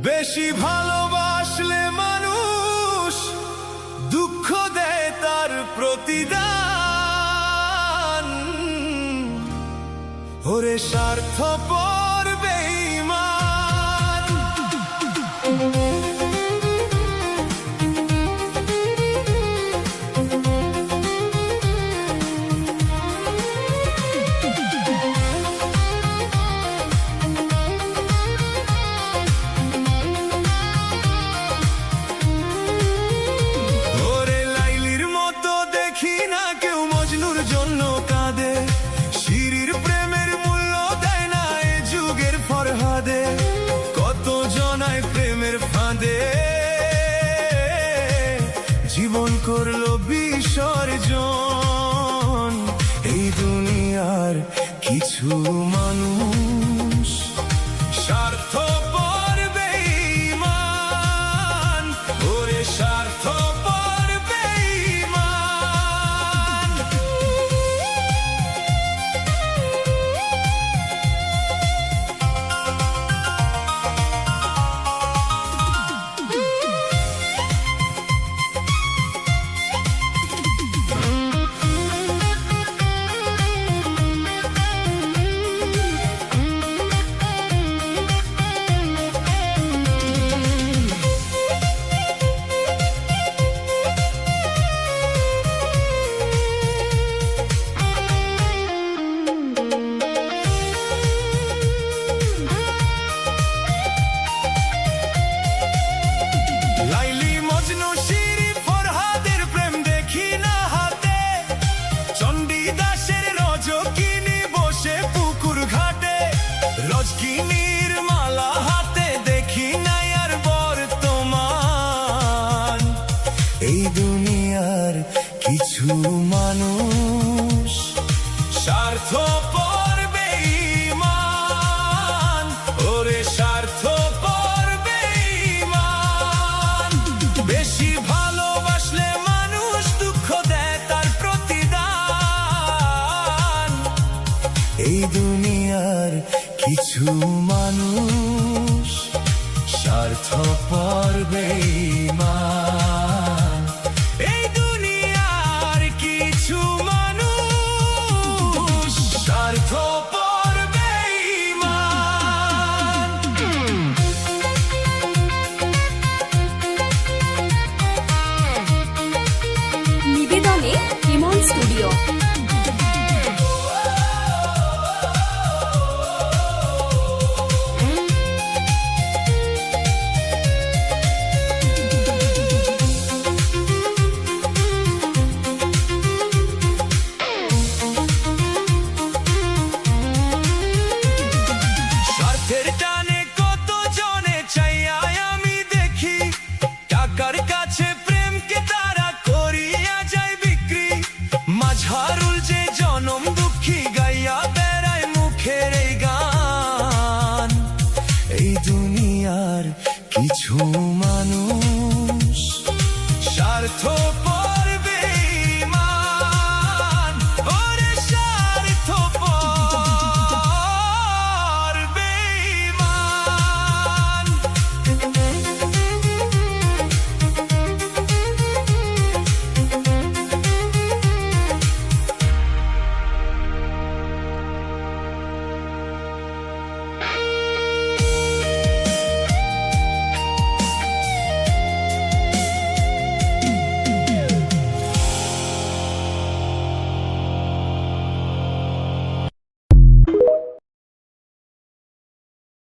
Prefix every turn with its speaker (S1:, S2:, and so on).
S1: বেশি ভালোবাসলে মানুষ দুঃখ দেয় তার প্রতিদান। ওরে স্বার্থপর বেঈমান, কত জনায় প্রেমের ফাঁদে জীবন করলো বিসর্জন। এই দুনিয়ার কিছু মানুষ স্বার্থপর বেঈমান, ওরে স্বার্থপর বেঈমান। রজকিনীর মালা হাতে দেখি নাই আর বর্তমান। এই দুনিয়ার কিছু মানুষ স্বার্থপর বেঈমান, ওরে স্বার্থপর বেঈমান। বেশি ভালোবাসলে মানুষ দুঃখ দেয় তার প্রতিদান। এই দুনিয়ার কিছু মানুষ স্বার্থপর বেঈমান। এই দুনিয়ার কিছু মানুষ স্বার্থপর বেঈমান।
S2: নিবেদনে ইমন স্টুডিও।
S1: মাঝারুল যে জনম দুঃখী গাইয়া বেড়ায় মুখের এই গান। এই দুনিয়ার কিছু মানুষ